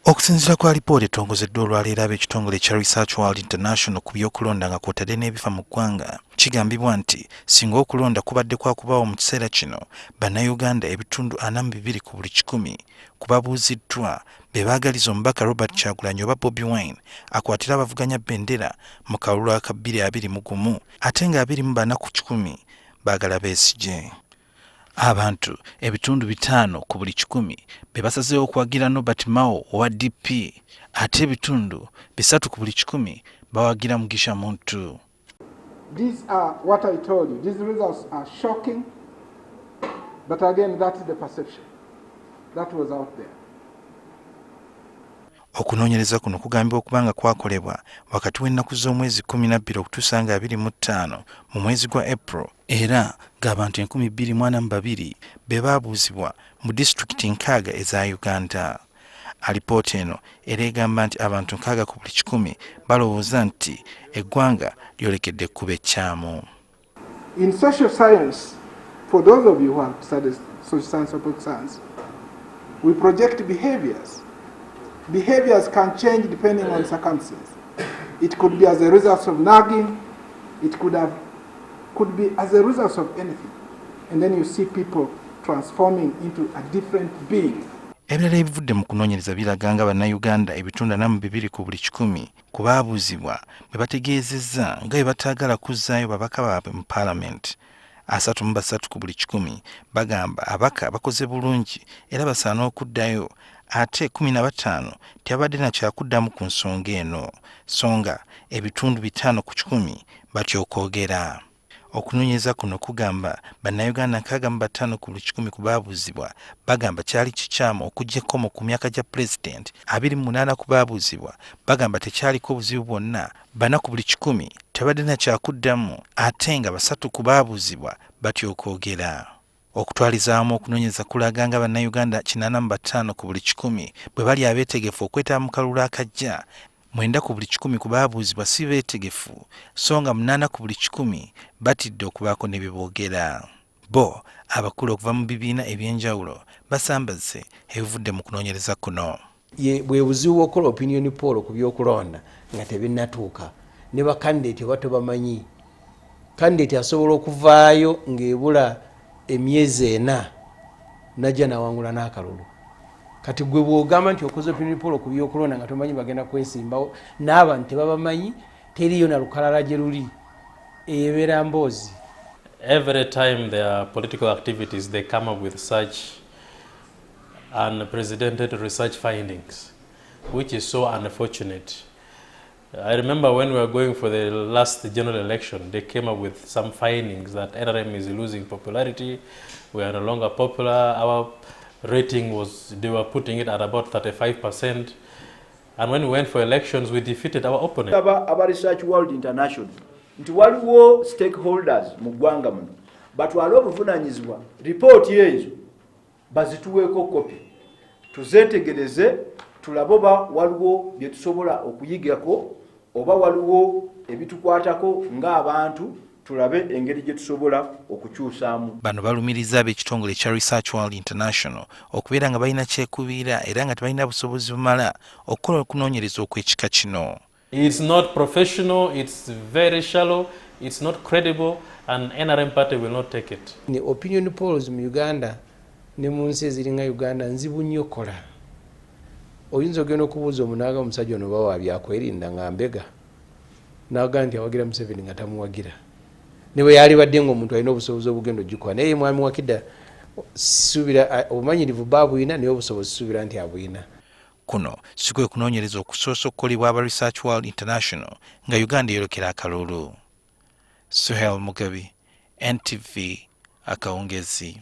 Okusinziira ku alipoota etongozeddwa olwaleero ab'ekitongole ekya Research World International ku by'okulonda nga kw'otadde n'ebifa mu ggwanga, kigambibwa nti singa okulonda kubadde kwa kubaawo mu kiseera kino, bannayuganda ebitundu 42 ku buli 100 ku babuuziddwa be baagaliza omubaka Robert Kyagulanyi oba Bobi Wine akwatira abavuganya bendera mu kalulu ka 2021 ate nga 24 ku 100 baagala beesigye. Abantu ebitundu 5 ku buli 100 be basazeewo okuwagira Norbert Mao owa DP ate ebitundu 3 ku buli 100 bawagira Mugisha Muntu. These are what I told you. These results are shocking, but again, that's the perception that was out there. Okunoonyereza kuno kugambibwa okubanga kwakolebwa wakati w'ennaku z'omwezi 12 okutuusa nga 25 mu mwezi gwa April, era ng'abantu 242 be baabuuzibwa mu disitulikiti 6 eza Uganda. Alipoota eno era egamba nti abantu 6 ku buli 100 balowooza nti eggwanga lyolekedde kuba ekyamu. In social science, for those of you who have studied social science or political science, we project behaviors. Behaviors can change depending on circumstances. It could be as a result of nagging, it could be as a result of anything. And then you see people transforming into a different being. Ebirala ebivudde mu kunoonyereza biraga nga bannayuganda ebitundu 42 ku buli 100 ku baabuuzibwa bwe bategeezezza nga bwe bataagala kuzzaayo babaka baabwe mu Parliament. 33 ku buli 100 bagamba abaka bakoze bulungi era basaana okuddayo, ate 15 tebadde na kyakuddamu ku nsonga eno, songa ebitundu 5 ku 100 batyo okwogera. Okunoonyereza kuno kugamba bannayuganda 65 ku buli 100 ku baabuuzibwa bagamba kyali kikyamu okuggyako mu ku myaka gya Pulezidenti, 28 ku baabuuzibwa bagamba tekyaliko obuzibu bwonna, 4 ku buli 100 tebadde na kyakuddamu, ate nga 3 ku baabuuzibwa batyo okwogera. Okutwaliza awamu okunoonyereza kulaga nga bannayuganda 85 ku buli 100 bwe bali abeetegefu okwetaba mu kalulu akajja, 9 ku buli 100 ku baabuuzibwa si beetegefu, so nga 8 ku buli 100 batidde okubaako ne bye boogera. Bo abakulu okuva mu bibiina ebyenjawulo basambaze ebivudde mu kunoonyereza kuno. Bwe buzibu bw'okukola opinion poll ku by'okulonda nga tebinnatuuka, ne bakandidate oba tebamanyi. Kandidate asobola okuvaayo ng'ebula emyezi 4 najja nawangula n'akalulu. Kati gwe bw'ogamba nti okoze opinion poll ku by'okulonda nga tomanyi bagenda kwesimbawo n'abantu tebabamanyi, teriyo na lukalala gye luli, ebeera mboozi. Every time there are political activities, they come up with such unprecedented research findings, which is so unfortunate. I remember when we were going for the last general election, they came up with some findings that NRM is losing popularity, we are no longer popular, our rating was, they were putting it at about 35%, and when we went for elections, we defeated our opponent. Aba Research World International, nti waliwo stakeholders mu ggwanga muno batwala obuvunaanyizibwa ripooti ezo bazituweeko kopi tuzeetegereze tulabe oba waliwo bye tusobola okuyigako oba waliwo ebitukwatako ng'abantu tulabe engeri gye tusobola okukyusaamu. Bano balumiriza ab'ekitongole ekya Research World International okubeera nga balina kyekubiira era nga tebalina busobozi bumala okukola okunoonyereza okw'ekika kino. It's not professional, it's very shallow, it's not credible, and NRM party will not take it. Ni opinion polls mu Uganda ne mu nsi eziringa Uganda nzibu nnyo kola. Oyinza ogenda okubuuza omunaaga omusajja ono bawa byakwerinda nga mbega n'agamba nti awagira Museveni nga tamuwagira. Ne bwe yali badde ng'omuntu alina obusobozi obugenda ogikuwa naye mwami Wakida suubira obumanyirivu baabuyina naye obusobozi suubira nti abuyina. Kuno si kwe kunoonyereza okusoosa okukolebwa aba Research World International nga Uganda eyolekera akalulu. Suhel Mugabi, NTV, Akawungeezi.